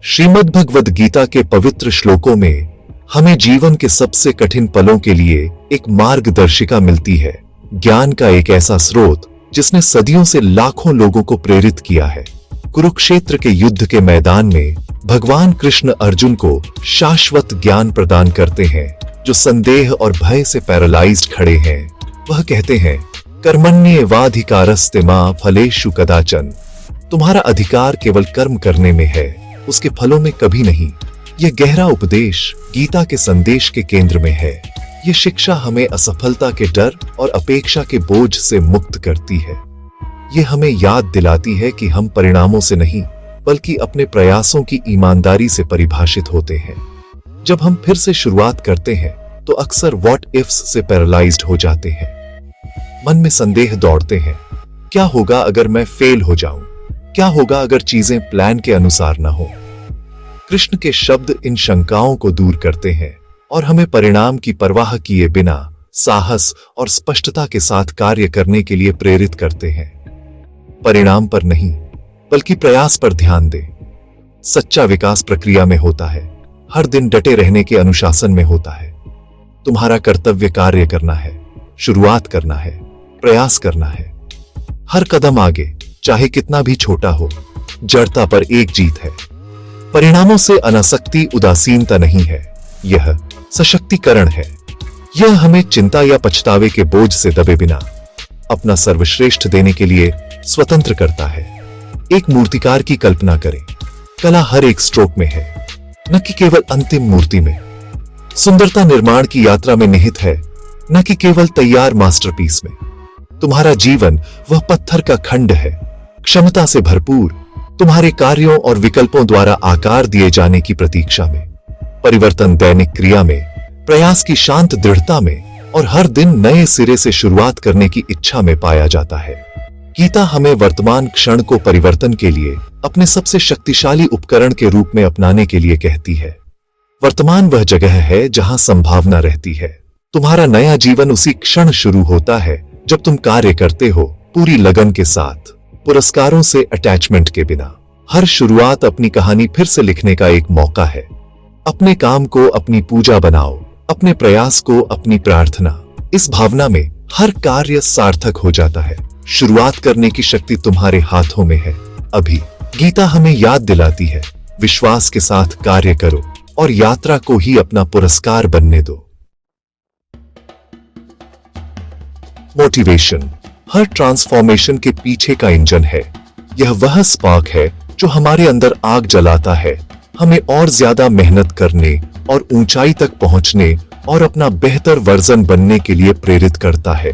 श्रीमद् भगवद गीता के पवित्र श्लोकों में हमें जीवन के सबसे कठिन पलों के लिए एक मार्गदर्शिका मिलती है, ज्ञान का एक ऐसा स्रोत जिसने सदियों से लाखों लोगों को प्रेरित किया है। कुरुक्षेत्र के युद्ध के मैदान में भगवान कृष्ण अर्जुन को शाश्वत ज्ञान प्रदान करते हैं, जो संदेह और भय से पैरालाइज्ड खड़े हैं। वह कहते हैं, कर्मण्येवाधिकारस्ते मा फलेषु कदाचन। तुम्हारा अधिकार केवल कर्म करने में है, उसके फलों में कभी नहीं। यह गहरा उपदेश गीता के संदेश के केंद्र में है। यह शिक्षा हमें असफलता के डर और अपेक्षा के बोझ से मुक्त करती है। यह हमें याद दिलाती है कि हम परिणामों से नहीं, बल्कि अपने प्रयासों की ईमानदारी से परिभाषित होते हैं। जब हम फिर से शुरुआत करते हैं तो अक्सर व्हाट इफ्स से पैरालाइज्ड हो जाते हैं। मन में संदेह दौड़ते हैं, क्या होगा अगर मैं फेल हो जाऊं? क्या होगा अगर चीजें प्लान के अनुसार ना हो? कृष्ण के शब्द इन शंकाओं को दूर करते हैं और हमें परिणाम की परवाह किए बिना साहस और स्पष्टता के साथ कार्य करने के लिए प्रेरित करते हैं। परिणाम पर नहीं, बल्कि प्रयास पर ध्यान दें। सच्चा विकास प्रक्रिया में होता है, हर दिन डटे रहने के अनुशासन में होता है। तुम्हारा कर्तव्य कार्य करना है, शुरुआत करना है, प्रयास करना है। हर कदम आगे, चाहे कितना भी छोटा हो, जड़ता पर एक जीत है। परिणामों से अनासक्ति उदासीनता नहीं है, यह सशक्तिकरण है। यह हमें चिंता या पछतावे के बोझ से दबे बिना अपना सर्वश्रेष्ठ देने के लिए स्वतंत्र करता है। एक मूर्तिकार की कल्पना करें, कला हर एक स्ट्रोक में है, न कि केवल अंतिम मूर्ति में। सुंदरता निर्माण की यात्रा में निहित है, न कि केवल तैयार मास्टरपीस में। तुम्हारा जीवन वह पत्थर का खंड है, क्षमता से भरपूर, तुम्हारे कार्यों और विकल्पों द्वारा आकार दिए जाने की प्रतीक्षा में। परिवर्तन दैनिक क्रिया में, प्रयास की शांत दृढ़ता में और हर दिन नए सिरे से शुरुआत करने की इच्छा में पाया जाता है। गीता हमें वर्तमान क्षण को परिवर्तन के लिए अपने सबसे शक्तिशाली उपकरण के रूप में अपनाने के लिए कहती है। वर्तमान वह जगह है जहां संभावना रहती है। तुम्हारा नया जीवन उसी क्षण शुरू होता है जब तुम कार्य करते हो, पूरी लगन के साथ, पुरस्कारों से अटैचमेंट के बिना। हर शुरुआत अपनी कहानी फिर से लिखने का एक मौका है। अपने काम को अपनी पूजा बनाओ, अपने प्रयास को अपनी प्रार्थना। इस भावना में हर कार्य सार्थक हो जाता है। शुरुआत करने की शक्ति तुम्हारे हाथों में है। अभी गीता हमें याद दिलाती है, विश्वास के साथ कार्य करो और यात्रा को ही अपना पुरस्कार बनने दो। मोटिवेशन हर ट्रांसफॉर्मेशन के पीछे का इंजन है। यह वह स्पार्क है जो हमारे अंदर आग जलाता है, हमें और ज्यादा मेहनत करने और ऊंचाई तक पहुंचने और अपना बेहतर वर्जन बनने के लिए प्रेरित करता है।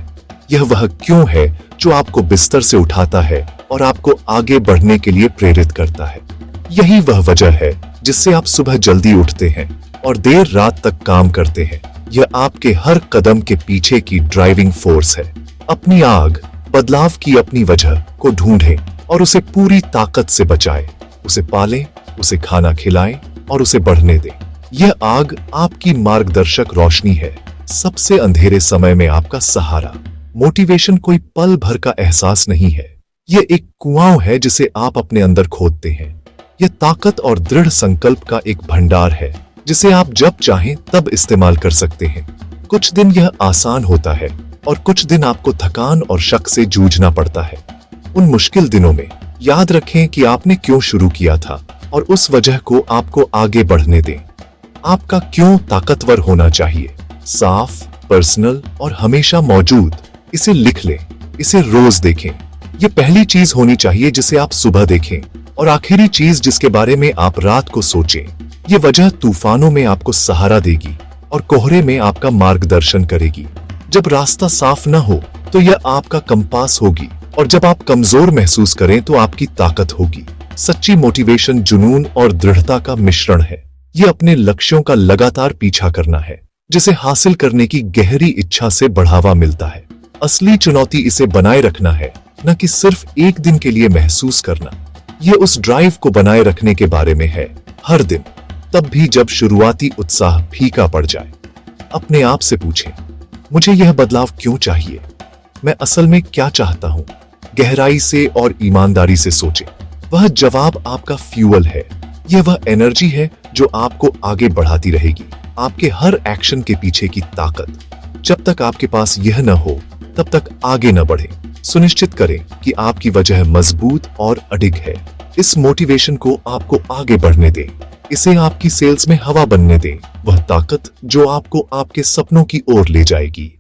यह वह क्यों है जो आपको बिस्तर से उठाता है और आपको आगे बढ़ने के लिए प्रेरित करता है। यही वह वजह है जिससे आप सुबह जल्दी उठते हैं और देर रात तक काम करते हैं। यह आपके हर कदम के पीछे की ड्राइविंग फोर्स है। अपनी आग, बदलाव की अपनी वजह को ढूंढें और उसे पूरी ताकत से बचाएं। उसे पालें, उसे खाना खिलाएं और उसे बढ़ने दें। यह आग आपकी मार्गदर्शक रोशनी है, सबसे अंधेरे समय में आपका सहारा। मोटिवेशन कोई पल भर का एहसास नहीं है, यह एक कुआं है जिसे आप अपने अंदर खोदते हैं। यह ताकत और दृढ़ संकल्प का एक भंडार है जिसे आप जब चाहें तब इस्तेमाल कर सकते हैं। कुछ दिन यह आसान होता है और कुछ दिन आपको थकान और शक से जूझना पड़ता है। उन मुश्किल दिनों में याद रखें कि आपने क्यों शुरू किया था और उस वजह को आपको आगे बढ़ने दें। आपका क्यों ताकतवर होना चाहिए, साफ, पर्सनल और हमेशा मौजूद। इसे लिख लें, इसे रोज देखें। यह पहली चीज होनी चाहिए जिसे आप सुबह देखें और आखिरी चीज जिसके बारे में आप रात को सोचें। ये वजह तूफानों में आपको सहारा देगी और कोहरे में आपका मार्गदर्शन करेगी। जब रास्ता साफ न हो तो यह आपका कंपास होगी और जब आप कमजोर महसूस करें तो आपकी ताकत होगी। सच्ची मोटिवेशन जुनून और दृढ़ता का मिश्रण है। यह अपने लक्ष्यों का लगातार पीछा करना है, जिसे हासिल करने की गहरी इच्छा से बढ़ावा मिलता है। असली चुनौती इसे बनाए रखना है, न कि सिर्फ एक दिन के लिए महसूस करना। यह उस ड्राइव को बनाए रखने के बारे में है, हर दिन, तब भी जब शुरुआती उत्साह फीका पड़ जाए। अपने आप से पूछें, मुझे यह बदलाव क्यों चाहिए? मैं असल में क्या चाहता हूं? गहराई से और ईमानदारी से सोचें। वह जवाब आपका फ्यूअल है। यह वह एनर्जी है जो आपको आगे बढ़ाती रहेगी, आपके हर एक्शन के पीछे की ताकत। जब तक आपके पास यह न हो तब तक आगे न बढ़े। सुनिश्चित करें कि आपकी वजह मजबूत और अडिग है। इस मोटिवेशन को आपको आगे बढ़ने दें, इसे आपकी सेल्स में हवा बनने दें, वह ताकत जो आपको आपके सपनों की ओर ले जाएगी।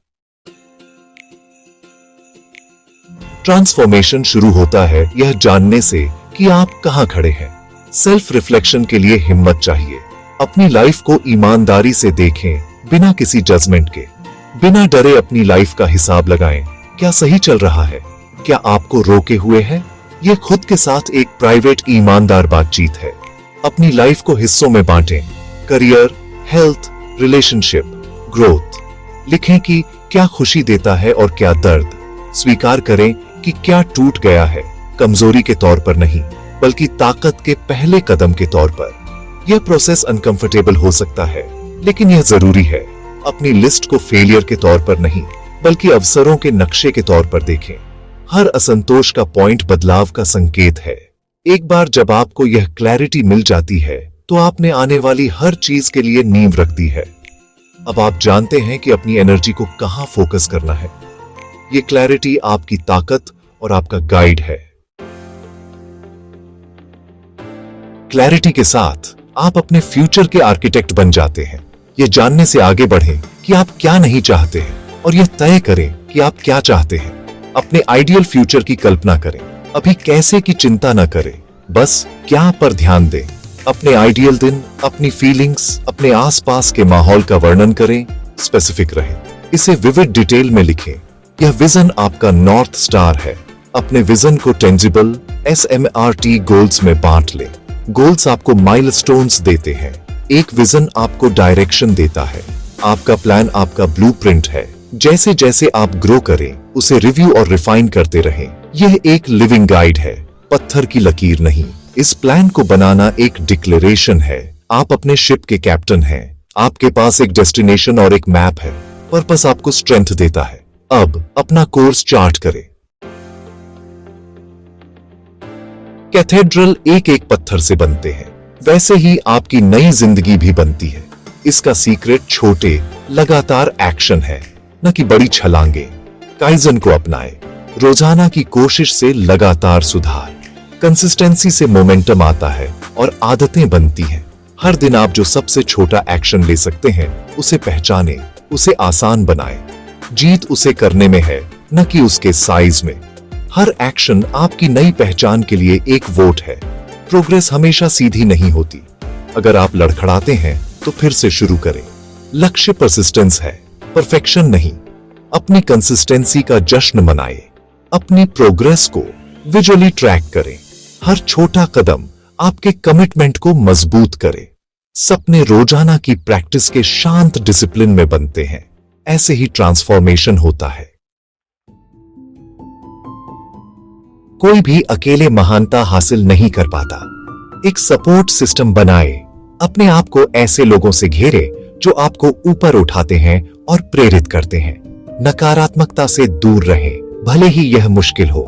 ट्रांसफॉर्मेशन शुरू होता है यह जानने से कि आप कहां खड़े हैं। सेल्फ रिफ्लेक्शन के लिए हिम्मत चाहिए। अपनी लाइफ को ईमानदारी से देखें, बिना किसी जजमेंट के। बिना डरे अपनी लाइफ का हिसाब लगाएं। क्या सही चल रहा है? क्या आपको रोके हुए है? यह खुद के साथ एक प्राइवेट ईमानदार बातचीत है। अपनी लाइफ को हिस्सों में बांटें, करियर, हेल्थ, रिलेशनशिप, ग्रोथ। लिखें कि क्या खुशी देता है और क्या दर्द। स्वीकार करें कि क्या टूट गया है, कमजोरी के तौर पर नहीं बल्कि ताकत के पहले कदम के तौर पर। यह प्रोसेस अनकंफर्टेबल हो सकता है, लेकिन यह जरूरी है। अपनी लिस्ट को फेलियर के तौर पर नहीं बल्कि अवसरों के नक्शे के तौर पर देखें। हर असंतोष का पॉइंट बदलाव का संकेत है। एक बार जब आपको यह क्लैरिटी मिल जाती है तो आपने आने वाली हर चीज के लिए नींव रख दी है। अब आप जानते हैं कि अपनी एनर्जी को कहां फोकस करना है। यह क्लैरिटी आपकी ताकत और आपका गाइड है। क्लैरिटी के साथ आप अपने फ्यूचर के आर्किटेक्ट बन जाते हैं। यह जानने से आगे बढ़ें कि आप क्या नहीं चाहते हैं और यह तय करें कि आप क्या चाहते हैं। अपने आइडियल फ्यूचर की कल्पना करें। अभी कैसे की चिंता न करें, बस क्या पर ध्यान दें। अपने आइडियल दिन, अपनी फीलिंग्स, अपने आसपास के माहौल का वर्णन करें। स्पेसिफिक रहें, इसे विविड डिटेल में लिखें। यह विजन आपका नॉर्थ स्टार है। अपने विजन को टेंजिबल SMART गोल्स में बांट लें। गोल्स आपको माइलस्टोन्स देते हैं, एक विजन आपको डायरेक्शन देता है। आपका प्लान आपका ब्लूप्रिंट है। जैसे जैसे आप ग्रो करें, उसे रिव्यू और रिफाइन करते रहें। यह एक लिविंग गाइड है, पत्थर की लकीर नहीं। इस प्लान को बनाना एक डिक्लेरेशन है। आप अपने शिप के कैप्टन हैं। आपके पास एक डेस्टिनेशन और एक मैप है। पर्पस आपको स्ट्रेंथ देता है। अब अपना कोर्स चार्ट करें। कैथेड्रल एक एक पत्थर से बनते हैं, वैसे ही आपकी नई जिंदगी भी बनती है। इसका सीक्रेट छोटे लगातार एक्शन है, न कि बड़ी छलांगे। काइजन को अपनाएं। रोजाना की कोशिश से लगातार सुधार। कंसिस्टेंसी से मोमेंटम आता है और आदतें बनती हैं। हर दिन आप जो सबसे छोटा एक्शन ले सकते हैं उसे पहचानें, उसे आसान बनाएं। जीत उसे करने में है, न कि उसके साइज में। हर एक्शन आपकी नई पहचान के लिए एक वोट है। प्रोग्रेस हमेशा सीधी नहीं होती। अगर आप लड़खड़ाते हैं तो फिर से शुरू करें। लक्ष्य परसिस्टेंस है, परफेक्शन नहीं। अपनी कंसिस्टेंसी का जश्न मनाएं। अपनी प्रोग्रेस को विजुअली ट्रैक करें। हर छोटा कदम आपके कमिटमेंट को मजबूत करे। सपने रोजाना की प्रैक्टिस के शांत डिसिप्लिन में बनते हैं। ऐसे ही ट्रांसफॉर्मेशन होता है। कोई भी अकेले महानता हासिल नहीं कर पाता। एक सपोर्ट सिस्टम बनाए। अपने आप को ऐसे लोगों से घेरे जो आपको ऊपर उठाते हैं और प्रेरित करते हैं। नकारात्मकता से दूर रहें, भले ही यह मुश्किल हो।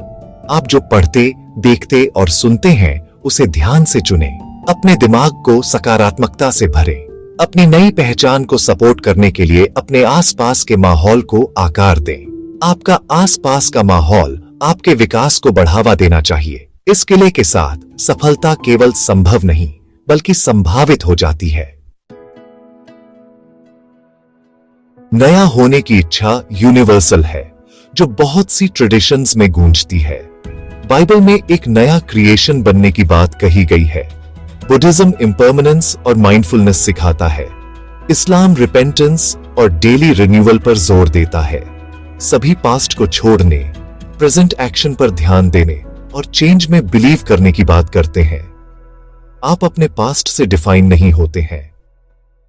आप जो पढ़ते, देखते और सुनते हैं उसे ध्यान से चुनें। अपने दिमाग को सकारात्मकता से भरें। अपनी नई पहचान को सपोर्ट करने के लिए अपने आसपास के माहौल को आकार दें। आपका आसपास का माहौल आपके विकास को बढ़ावा देना चाहिए। इस किले के साथ सफलता केवल संभव नहीं बल्कि संभावित हो जाती है। नया होने की इच्छा यूनिवर्सल है जो बहुत सी ट्रेडिशंस में गूंजती है। बाइबल में एक नया क्रिएशन बनने की बात कही गई है। बुद्धिज्म इम्पर्मनेंस और माइंडफुलनेस सिखाता है। इस्लाम रिपेंटेंस और डेली रिन्यूअल पर जोर देता है। सभी पास्ट को छोड़ने, प्रेजेंट एक्शन पर ध्यान देने और चेंज में बिलीव करने की बात करते हैं। आप अपने पास्ट से डिफाइन नहीं होते हैं।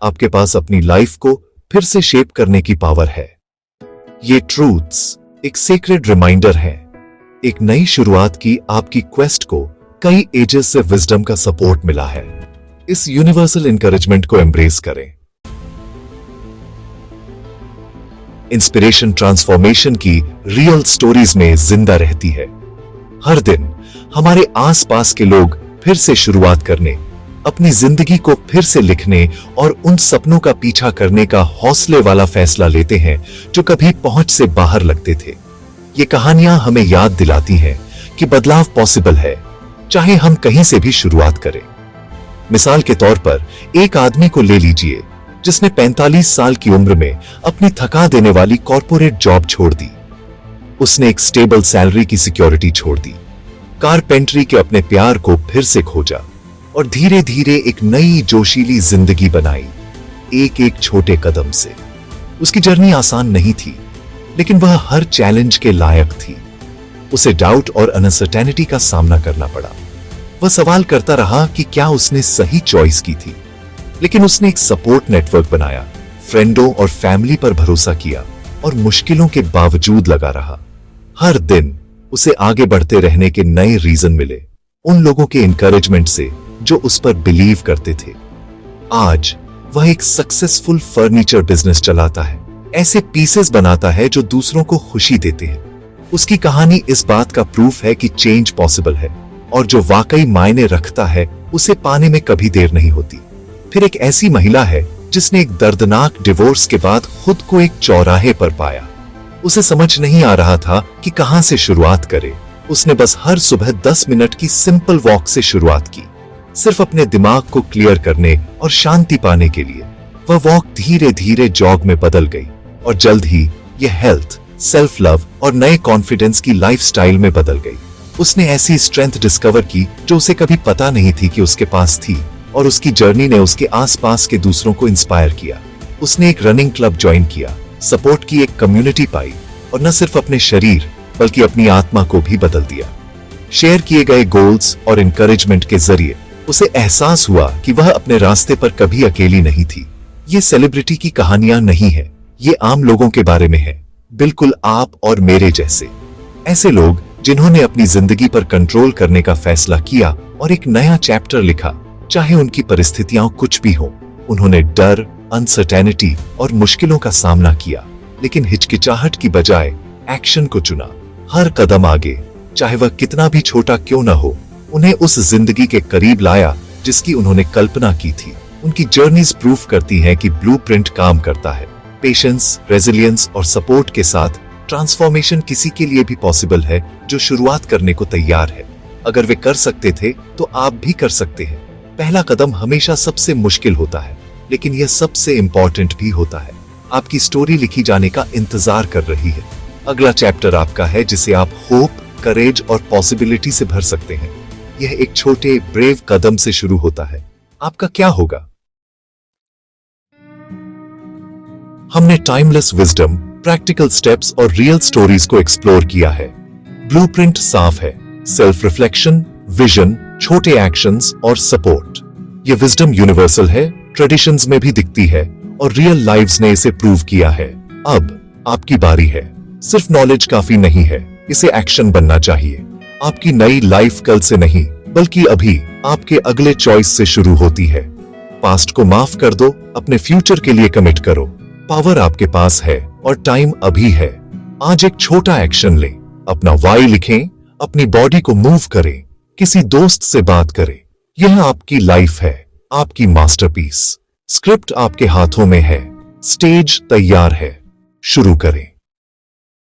आपके पास अपनी लाइफ को फिर से शेप करने की पावर है। ये ट्रूथ्स एक सीक्रेट रिमाइंडर है। एक नई शुरुआत की आपकी क्वेस्ट को कई एजेस से विजडम का सपोर्ट मिला है। इस यूनिवर्सल इंकरेजमेंट को एम्ब्रेस करें। इंस्पिरेशन ट्रांसफॉर्मेशन की रियल स्टोरीज में जिंदा रहती है। हर दिन हमारे आसपास के लोग फिर से शुरुआत करने, अपनी जिंदगी को फिर से लिखने और उन सपनों का पीछा करने का हौसले वाला फैसला लेते हैं जो कभी पहुंच से बाहर लगते थे। ये कहानियां हमें याद दिलाती हैं कि बदलाव पॉसिबल है, चाहे हम कहीं से भी शुरुआत करें। मिसाल के तौर पर एक आदमी को ले लीजिए जिसने 45 साल की उम्र में अपनी थका देने वाली कॉर्पोरेट जॉब छोड़ दी। उसने एक स्टेबल सैलरी की सिक्योरिटी छोड़ दी, कारपेंटरी के अपने प्यार को फिर से खोजा और धीरे धीरे एक नई जोशीली जिंदगी बनाई, एक एक छोटे कदम से। उसकी जर्नी आसान नहीं थी, लेकिन वह हर चैलेंज के लायक थी। उसे डाउट और अनसर्टेनिटी का सामना करना पड़ा। वह सवाल करता रहा कि क्या उसने सही चॉइस की थी, लेकिन उसने एक सपोर्ट नेटवर्क बनाया, फ्रेंडों और फैमिली पर भरोसा किया और मुश्किलों के बावजूद लगा रहा। हर दिन उसे आगे बढ़ते रहने के नए रीजन मिले, उन लोगों के इंकरेजमेंट से जो उस पर बिलीव करते थे। आज वह एक सक्सेसफुल फर्नीचर बिजनेस चलाता है, ऐसे पीसेस बनाता है जो दूसरों को खुशी देते हैं। उसकी कहानी इस बात का प्रूफ है कि चेंज पॉसिबल है और जो वाकई मायने रखता है उसे पाने में कभी देर नहीं होती। फिर एक ऐसी महिला है जिसने एक दर्दनाक डिवोर्स के बाद खुद को एक चौराहे पर पाया। उसे समझ नहीं आ रहा था कि कहां से शुरुआत करे। उसने बस हर सुबह 10 मिनट की सिंपल वॉक से शुरुआत की, सिर्फ अपने दिमाग को क्लियर करने और शांति पाने के लिए। वह वॉक धीरे धीरे जॉग में बदल गई और जल्द ही यह हेल्थ, सेल्फ लव और नए कॉन्फिडेंस की लाइफस्टाइल में बदल गई। उसने ऐसी स्ट्रेंथ डिस्कवर की जो उसे कभी पता नहीं थी कि उसके पास थी, और उसकी जर्नी ने उसके आसपास के दूसरों को इंस्पायर किया। उसने एक रनिंग क्लब ज्वाइन किया, सपोर्ट की एक कम्युनिटी पाई और न सिर्फ अपने शरीर बल्कि अपनी आत्मा को भी बदल दिया। शेयर किए गए गोल्स और इंकरेजमेंट के जरिए उसे एहसास हुआ कि वह अपने रास्ते पर कभी अकेली नहीं थी। ये सेलिब्रिटी की कहानियां नहीं है, ये आम लोगों के बारे में है, बिल्कुल आप और मेरे जैसे। ऐसे लोग जिन्होंने अपनी जिंदगी पर कंट्रोल करने का फैसला किया और एक नया चैप्टर लिखा, चाहे उनकी परिस्थितियां कुछ भी हो। उन्होंने डर, अनसर्टेनिटी और मुश्किलों का सामना किया, लेकिन हिचकिचाहट की बजाय एक्शन को चुना। हर कदम आगे, चाहे वह कितना भी छोटा क्यों न हो, उन्हें उस जिंदगी के करीब लाया जिसकी उन्होंने कल्पना की थी। उनकी जर्नीज प्रूफ करती हैं कि ब्लूप्रिंट काम करता है। पेशेंस, रेजिलियंस और सपोर्ट के साथ ट्रांसफॉर्मेशन किसी के लिए भी पॉसिबल है जो शुरुआत करने को तैयार है। अगर वे कर सकते थे तो आप भी कर सकते हैं। पहला कदम हमेशा सबसे मुश्किल होता है, लेकिन यह सबसे इंपॉर्टेंट भी होता है। आपकी स्टोरी लिखी जाने का इंतजार कर रही है। अगला चैप्टर आपका है, जिसे आप होप, करेज और पॉसिबिलिटी से भर सकते हैं। यह एक छोटे ब्रेव कदम से शुरू होता है। आपका क्या होगा? हमने टाइमलेस विजडम, प्रैक्टिकल स्टेप्स और रियल स्टोरीज को एक्सप्लोर किया है। ब्लूप्रिंट साफ है, सेल्फ रिफ्लेक्शन, विजन, छोटे एक्शंस और सपोर्ट। यह विजडम यूनिवर्सल है, ट्रेडिशंस में भी दिखती है और रियल लाइव्स ने इसे प्रूव किया है। अब आपकी बारी है। सिर्फ नॉलेज काफी नहीं है, इसे एक्शन बनना चाहिए। आपकी नई लाइफ कल से नहीं बल्कि अभी आपके अगले चॉइस से शुरू होती है। पास्ट को माफ कर दो, अपने फ्यूचर के लिए कमिट करो। पावर आपके पास है और टाइम अभी है। आज एक छोटा एक्शन लें, अपना वाई लिखें, अपनी बॉडी को मूव करें, किसी दोस्त से बात करें। यह आपकी लाइफ है, आपकी मास्टरपीस। स्क्रिप्ट आपके हाथों में है, स्टेज तैयार है। शुरू करें।